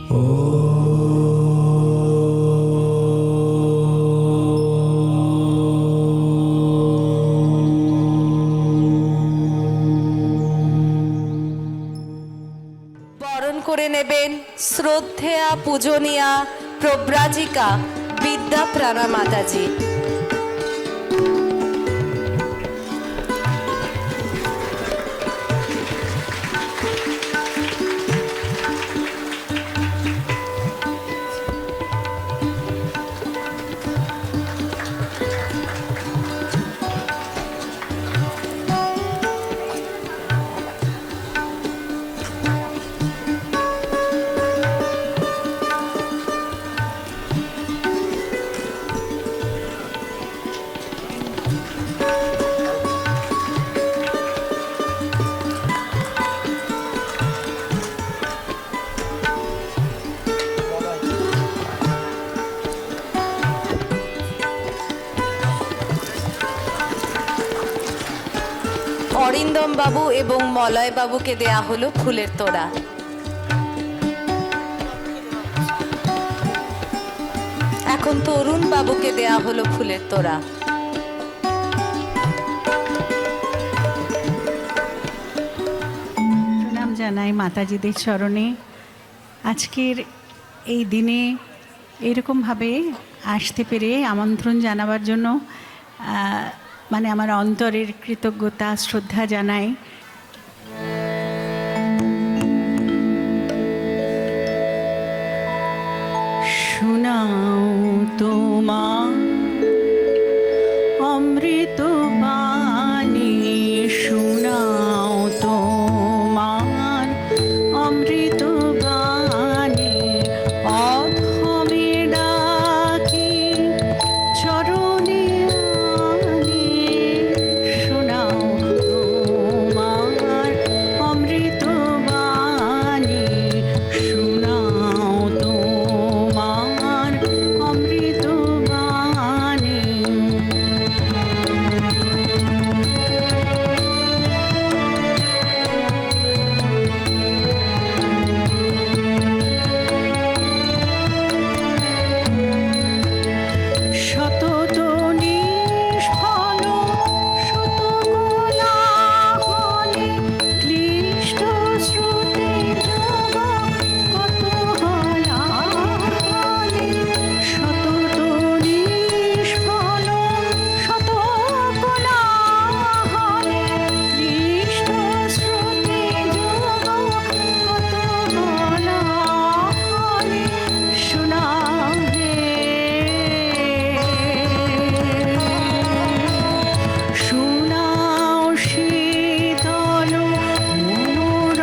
বরণ করে নেবেন শ্রদ্ধেয়া পূজনীয়া প্রব্রাজিকা বিদ্যা প্রাণা মাতাজি। অরিন্দম বাবু এবং মলয় বাবুকে দেয়া হলো ফুলের তোড়া। এখন তরুণ বাবুকে দেয়া হলো ফুলের তোড়া। প্রণাম জানাই মাতাজিদের চরণে। আজকের এই দিনে এরকমভাবে আসতে পেরে আমন্ত্রণ জানাবার জন্য মানে আমার অন্তরের কৃতজ্ঞতা শ্রদ্ধা জানাই। শোনাও তোমার অমৃত বাণী, শোনাও তোমার অমৃত বাণী, অধমে ডাকি চরণে আনি, শোনাও তোমার অমৃত বাণী, শোনাও তোমার অমৃত বাণী। শতত নিষ্ফল শত কোলাহলে ক্লিষ্ট শ্রুতি যোগ কত হলাহলে, শতত নিষ্ফল শত কোলাহলে ক্লিষ্ট শ্রুতি যোগ কত হলাহলে, শোনাও হে শোনাও শীতল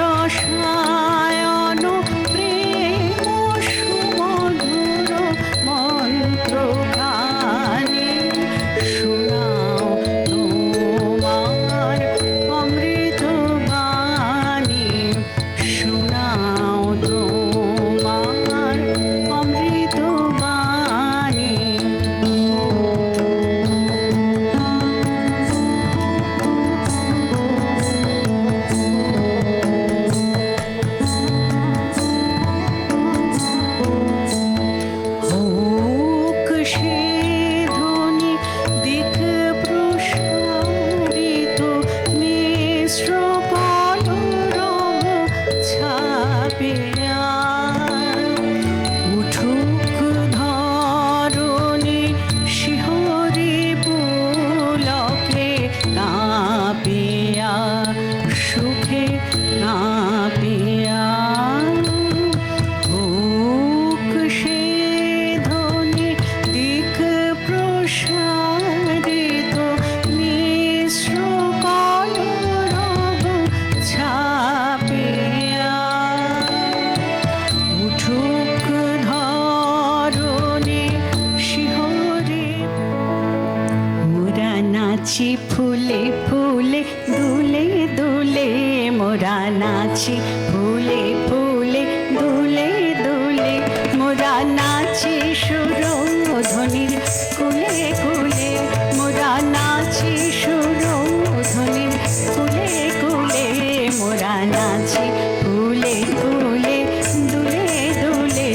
মনোরসায়ন প্রেম সুমধুর মন্ত্রখানি, শোনাও তোমার অমৃত বাণী, শোনাও তোমার অমৃত বাণী। হোক সে ধ্বনি দিক প্রসারিত মিশ্র কলরব ছাপিয়া, উঠুক ধরণী শিহরি পুলকে কাঁপিয়া, সুখে কাঁপিয়া, হোক সে ধ্বনি দিক প্রসারিত মিশ্র কলরব ছাপিয়া, উঠুক ধরণী শিহরে। মোরা নাচি ফুলে ফুলে দুলে দুলে, মোরা নাচি ফুলে ফুলে দুলে দুলে, মোরা নাচি সুরধ্বনির কুলে কুলে, মোরা নাচি সুরধ্বনির কুলে কুলে, মোরা নাচি ফুলে ফুলে দুলে দুলে,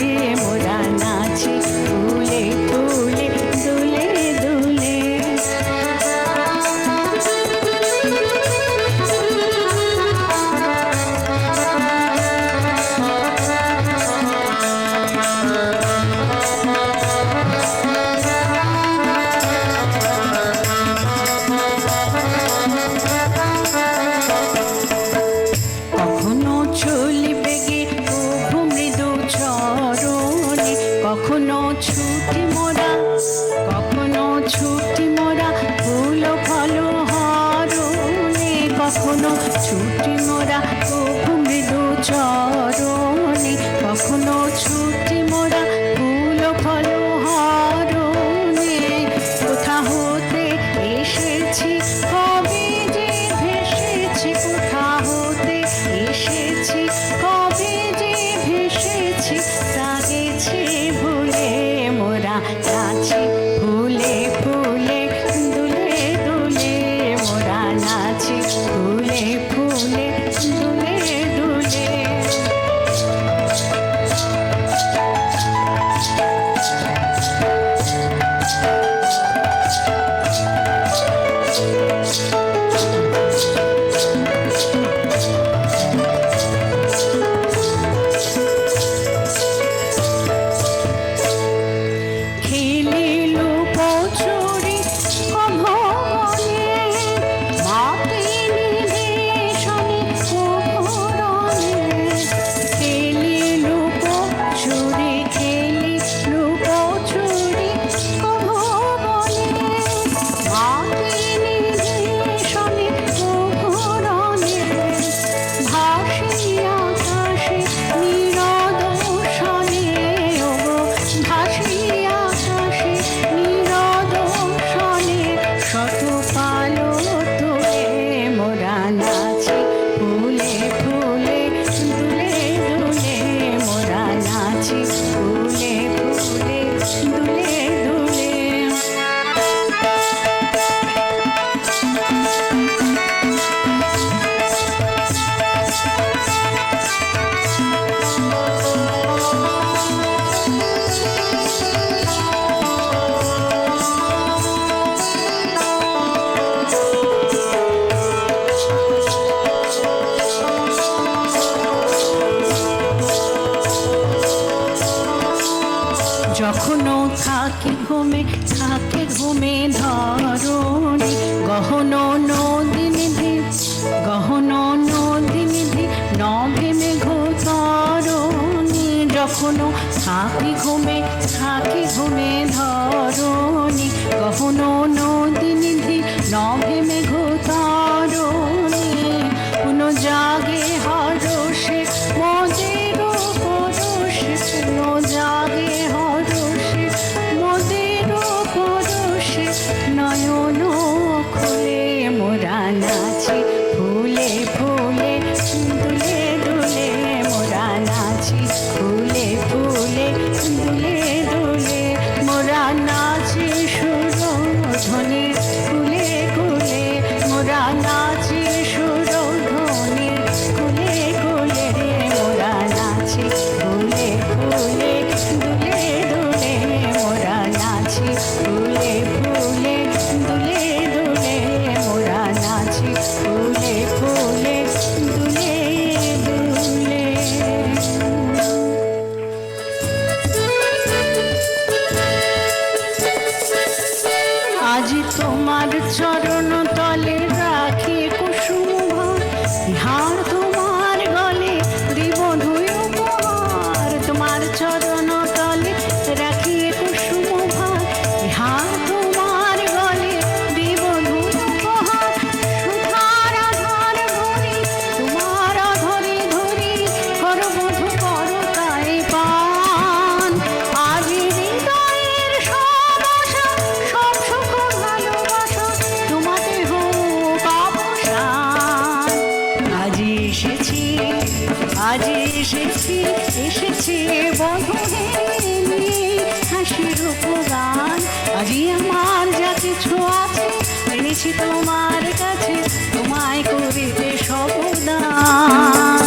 চরণে, কখনো ছুটি মোরা ফুল ফল হরণে। কোথা হতে এসেছি কবে যে ভেসেছি, কোথা হতে এসেছি কবে যে ভেসেছি, তা গেছে ভুলে মোরা নাচি ফুলে ফুলে দুলে দুলে, মোরা নাচি ফুলে ফুলে দুলে দুলে। খেলিলু পচুরি অভবনে, মাতিনি দেশনে কুকুরনে। খেলিলু পচুরি, খেলিলু পচুরি অভবনে, মাতিনি দেশনে কুকুরনে। ভাসি আকাশে নিরদর্শনে, ওগো ভাসি আকাশে নিরদর্শনে, শত পালো তোলে মোরা নাচি ফুলে ফুলে দুলে দুলে, মোরা নাচি ফুলে ফুলে দুলে দুলে। যখনও থাকি ঘুমে, থাকে ঘুমে ধরণী, গহন নদী নিধি, গহন নদী নিধি, নভে মেঘ তরণী। যখনও থাকি ঘুমে, থাকে ঘুমে ধরণী, গহন নদী নিধি, নভে মেঘ তরণী। কোন জাগে হরষে মদের পরশে, কোন জাগে হরষে মদের পরশে, নয়ন খুলে মোরা নাচি ফুলে ফুলে দুলে দুলে, মোরা নাচি ফুলে ফুলে দুলে দুলে। মোরা নাচি সুরধ্বনি কুলে কুলে, মোরা নাচি সুরধ্বনি কুলে কুলে, মোরা নাচি ফুলে ফুলে দুলে দুলে, মোরা নাচি ফুলে ফুলে দুলে দুলে, মোরা নাচি ফুলে ফুলে দুলে দুলে। আজ তোমার চরণ তলে রাখি কুসুম ভার, হার তোমার গলে দিব ধুই উপহার। তোমার চরণ তলে রাখি কুসুম ভার, হার তোমার গলে দিব ধুই উপহার। সুধার আধার ধরি তোমার ধরি ধরি, করবধূ করতায় পান। আজ হৃদয়ের সব আশা, সব সুখ ভালোবাসা, তোমাতে হোক অবসান। আজ এসেছি, আজ এসেছি, এসেছি বধূকে নিয়ে হাসির গান। আজই আমার যা কিছু আছে এনেছি তোমার কাছে, তোমায় করিতে সবদান।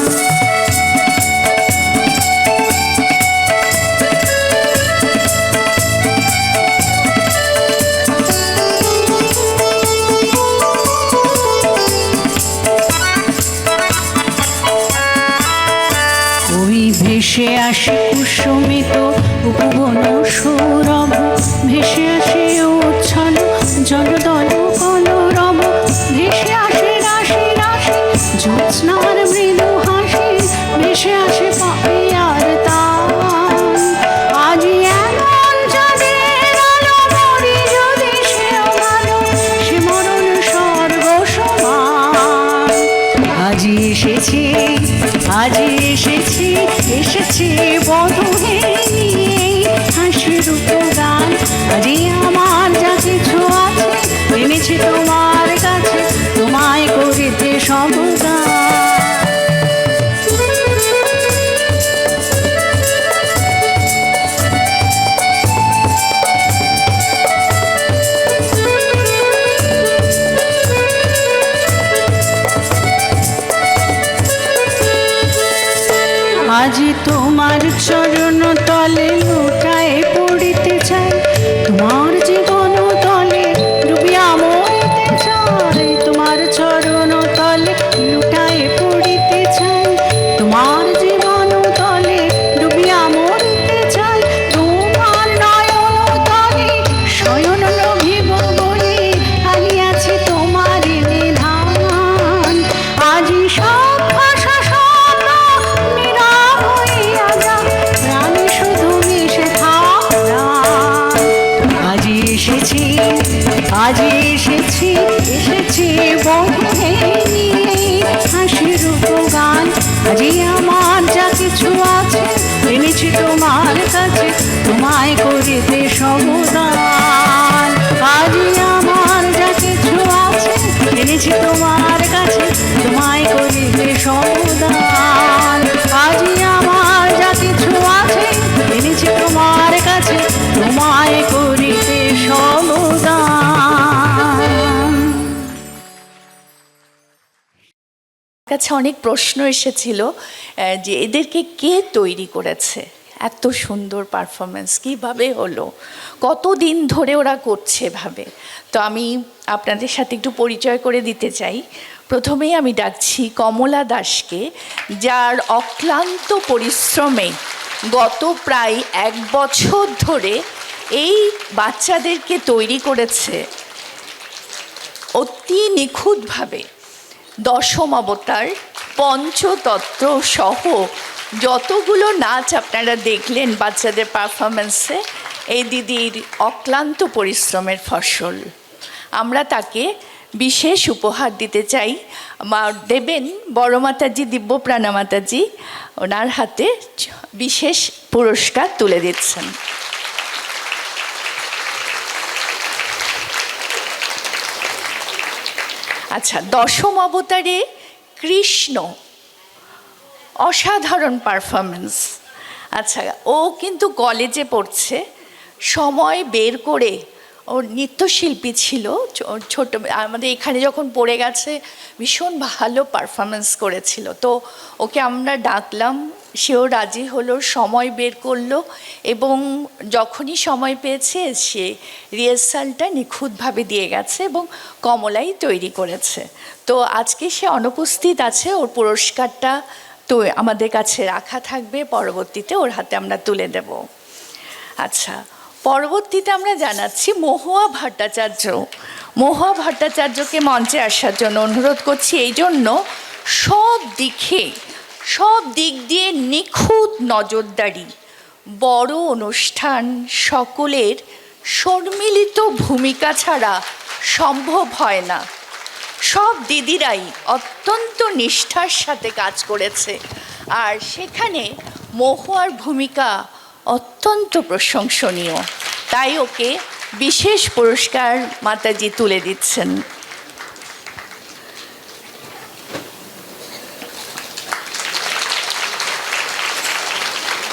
ওই ভেসে আসে কুসুমিত উপবন সৌরভ, ভেসে আসে উচ্ছল জলদল কলরব, ভেসে আসে রাশি রাশি জ্যোৎস্নার মৃদু হাসি, ভেসে আসে পাপিয়ার তান। আজ এমন চাঁদের আলো মরি যদি সেও ভালো, সে মরণ স্বর্গ সমান। আজ এসেছি, আজ এসেছি, এসেছি বধূকে নিয়ে হাসির গান। আজই আমার যা কিছু আছে এনেছি তোমার কাছে, তোমায় করিতে সমগান। আজি তোমার চরণ তলে লুটায় পড়িতে চাই, তোমার জীবন তলে ডুবিয়া মরিতে চাই। তোমার চরণ তলে লুটায় পড়িতে চাই, তোমার জীবন তলে ডুবিয়া মরিতে চাই। তোমার নয়ন তলে শয়ন লভিব বলে আলিয়াছি তোমার নিধান। আজি সব ভাষা শব্দ নীরব হইয়া যায়, প্রাণে শুধু মিশে থাক প্রাণ। আজি এসেছি, আজি এসেছি, এসেছি বধূকে নিয়ে হাসির গান। আজি আমার যা কিছু আছে এনেছি তোমার কাছে, তোমায় করিতে সমদান। আজি আমার যা কিছু আছে এনেছি তোমার কাছে, তোমায় করিতে সমদান। আজি আমার যা কিছু আছে এনেছি তোমার কাছে, তোমায় করিতে সমদান। কাছে অনেক প্রশ্ন এসেছিল যে এদেরকে কে তৈরি করেছে, এত সুন্দর পারফরমেন্স কিভাবে হলো, কতদিন ধরে ওরা করছে ভাবে। তো আমি আপনাদের সাথে একটু পরিচয় করে দিতে চাই। প্রথমেই আমি ডাকছি কমলা দাসকে, যার অক্লান্ত পরিশ্রমে গত প্রায় 1 বছর ধরে এই বাচ্চাদেরকে তৈরি করেছে অতি নিখুঁতভাবে। দশম অবতার, পঞ্চতত্ত্ব সহ যতগুলো নাচ আপনারা দেখলেন বাচ্চাদের পারফরমেন্সে, এই দিদির অক্লান্ত পরিশ্রমের ফসল। আমরা তাকে বিশেষ উপহার দিতে চাই। দেবেন বড় মাতাজি, দিব্যপ্রাণা মাতাজি ওনার হাতে বিশেষ পুরস্কার তুলে দিচ্ছেন। আচ্ছা, দশম অবতারে কৃষ্ণ, অসাধারণ পারফরমেন্স। আচ্ছা, ও কিন্তু কলেজে পড়ছে, সময় বের করে, ওর নৃত্যশিল্পী ছিল ছোট, আমাদের এখানে যখন পড়ে গেছে ভীষণ ভালো পারফরমেন্স করেছিল। তো ওকে আমরা ডাকলাম, সেও রাজি হলো, সময় বের করলো এবং যখনই সময় পেয়েছে সে রিহার্সালটা নিখুঁতভাবে দিয়ে গেছে এবং কমলাই তৈরি করেছে। তো আজকে সে অনুপস্থিত আছে, ওর পুরস্কারটা তো আমাদের কাছে রাখা থাকবে, পরবর্তীতে ওর হাতে আমরা তুলে দেব। আচ্ছা, পরবর্তীতে আমরা জানাচ্ছি মহুয়া ভট্টাচার্য। মহুয়া ভট্টাচার্যকে মঞ্চে আসার জন্য অনুরোধ করছি, এই জন্য সব দিক দিয়ে নিখুঁত নজরদারি, বড় অনুষ্ঠান সকলের সম্মিলিত ভূমিকা ছাড়া সম্ভব হয় না। সব দিদিরাই অত্যন্ত নিষ্ঠার সাথে কাজ করেছে, আর সেখানে মহুয়ার ভূমিকা অত্যন্ত প্রশংসনীয়। তাই ওকে বিশেষ পুরস্কার মাতাজি তুলে দিচ্ছেন।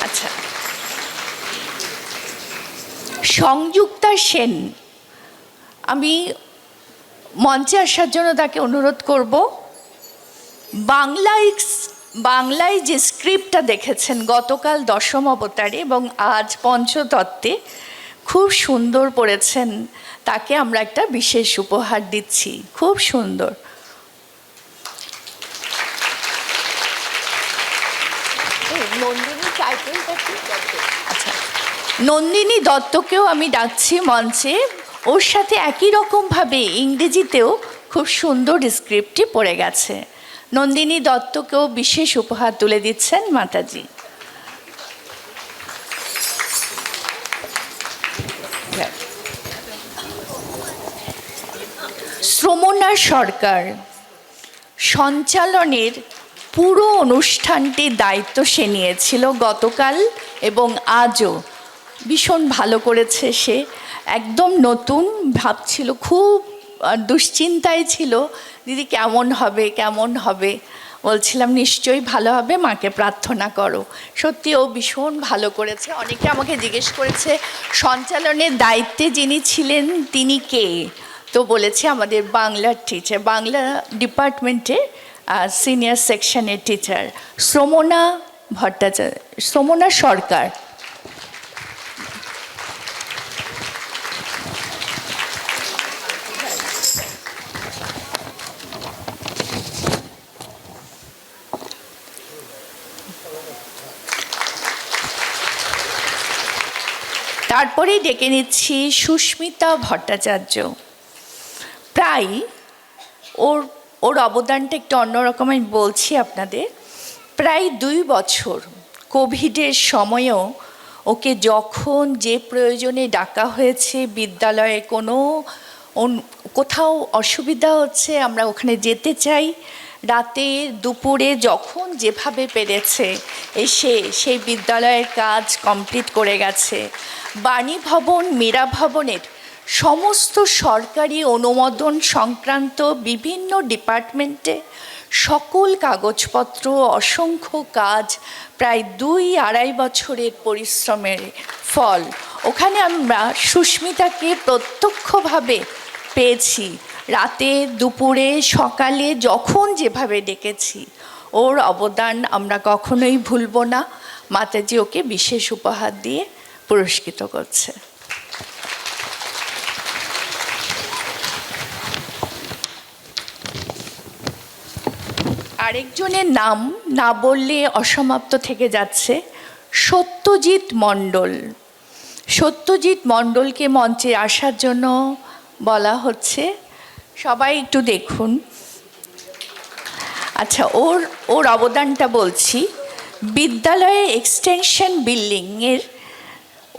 আচ্ছা, সংযুক্তা সেন, আমি মঞ্চে আসার জন্য তাকে অনুরোধ করব। বাংলায় যে স্ক্রিপ্টটা দেখেছেন গতকাল দশম অবতারে এবং আজ পঞ্চতত্ত্বে, খুব সুন্দর পড়েছেন, তাকে আমরা একটা বিশেষ উপহার দিচ্ছি। খুব সুন্দর। আচ্ছা, নন্দিনী দত্তকেও আমি ডাকছি মঞ্চে। ওর সাথে একই রকমভাবে ইংরেজিতেও খুব সুন্দর স্ক্রিপ্টটি পড়ে গেছে। নন্দিনী দত্তকেও বিশেষ উপহার তুলে দিচ্ছেন মাতাজি। শ্রমণা সরকার, সঞ্চালনের পুরো অনুষ্ঠানটির দায়িত্ব সে নিয়েছিল গতকাল এবং আজও। ভীষণ ভালো করেছে সে, একদম নতুন ভাবছিল, খুব দুশ্চিন্তায় ছিল দিদি কেমন হবে কেমন হবে। বলছিলাম নিশ্চয়ই ভালো হবে, মাকে প্রার্থনা করো। সত্যি ও ভীষণ ভালো করেছে। অনেকে আমাকে জিজ্ঞেস করেছে সঞ্চালনের দায়িত্বে যিনি ছিলেন তিনি কে, তো বলেছে আমাদের বাংলার টিচার, বাংলা ডিপার্টমেন্টের সিনিয়র সেকশনের টিচার শ্রমণা ভট্টাচার্য, শ্রমণা সরকার। তারপরেই ডেকে নিচ্ছি সুস্মিতা ভট্টাচার্য। প্রায় ওর অবদানটা একটু অন্যরকম আমি বলছি আপনাদের। প্রায় 2 বছর কোভিডের সময়ও ওকে যখন যে প্রয়োজনে ডাকা হয়েছে, বিদ্যালয়ে কোথাও অসুবিধা হচ্ছে আমরা ওখানে যেতে চাই, রাতে দুপুরে যখন যেভাবে পেরেছে এসে সেই বিদ্যালয়ের কাজ কমপ্লিট করে গেছে। বাণী ভবন, মীরা ভবনের সমস্ত সরকারি অনুমোদন সংক্রান্ত বিভিন্ন ডিপার্টমেন্টে সকল কাগজপত্র, অসংখ্য কাজ, প্রায় 2-2.5 বছরের পরিশ্রমের ফল। ওখানে আমরা সুস্মিতাকে প্রত্যক্ষভাবে পেয়েছি, রাতে দুপুরে সকালে যখন যেভাবে ডেকেছি। ওর অবদান আমরা কখনোই ভুলব না। মাতাজি ওকে বিশেষ উপহার দিয়ে পুরস্কৃত করছে। আরেকজনের নাম না বললে অসমাপ্ত থেকে যাচ্ছে, সত্যজিৎ মণ্ডল। সত্যজিৎ মণ্ডলকে মঞ্চে আসার জন্য বলা হচ্ছে, সবাই একটু দেখুন। আচ্ছা, ওর অবদানটা বলছি। বিদ্যালয়ে এক্সটেনশন বিল্ডিংয়ের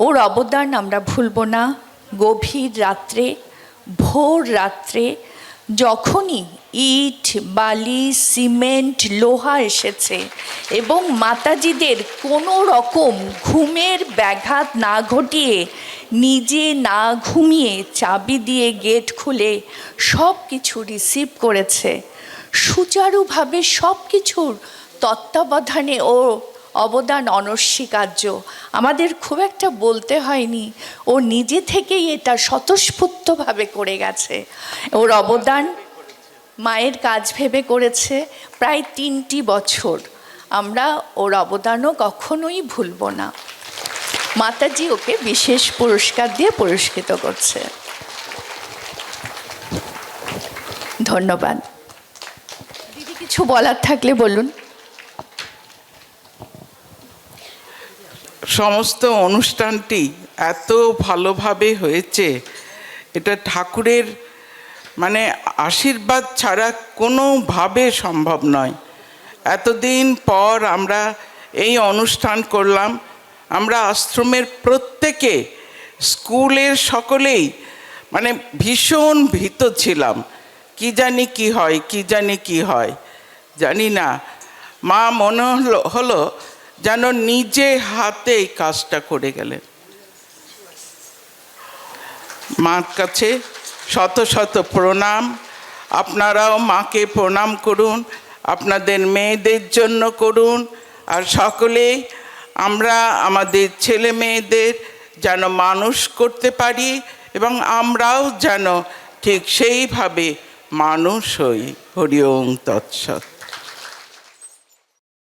ওর অবদান আমরা ভুলব না। গভীর রাত্রে, ভোর রাত্রে যখনই ইট, বালি, সিমেন্ট, লোহা এসেছে এবং মাতাজিদের কোনো রকম ঘুমের ব্যাঘাত না ঘটিয়ে, নিজে না ঘুমিয়ে চাবি দিয়ে গেট খুলে সব কিছু রিসিভ করেছে। সুচারুভাবে সব কিছুর তত্ত্বাবধানে ও অবদান অনস্বীকার্য। আমাদের খুব একটা বলতে হয়নি, ও নিজে থেকেই এটা স্বতঃস্ফূর্তভাবে করে গেছে। ওর অবদান মায়ের কাজ ভেবে করেছে প্রায় 3টি বছর। আমরা ওর অবদানও কখনোই ভুলব না। মাতাজি ওকে বিশেষ পুরস্কার দিয়ে পুরস্কৃত করছে। ধন্যবাদ। দিদি কিছু বলার থাকলে বলুন। সমস্ত অনুষ্ঠানটি এত ভালোভাবে হয়েছে, এটা ঠাকুরের আশীর্বাদ ছাড়া কোনোভাবে সম্ভব নয়। এতদিন পর আমরা এই অনুষ্ঠান করলাম। আমরা আশ্রমের প্রত্যেকে, স্কুলের সকলেই ভীষণ ভীত ছিলাম, কি জানি কি হয়, কি জানি কি হয়, জানি না। মা মনে হলো যেন নিজে হাতে এই কাজটা করে গেলেন। মার কাছে শত শত প্রণাম। আপনারাও মাকে প্রণাম করুন, আপনাদের মেয়েদের জন্য করুন। আর সকলেই আমরা আমাদের ছেলে মেয়েদের যেন মানুষ করতে পারি এবং আমরাও যেন ঠিক সেইভাবে মানুষ হই। হরি ওম তৎসৎ।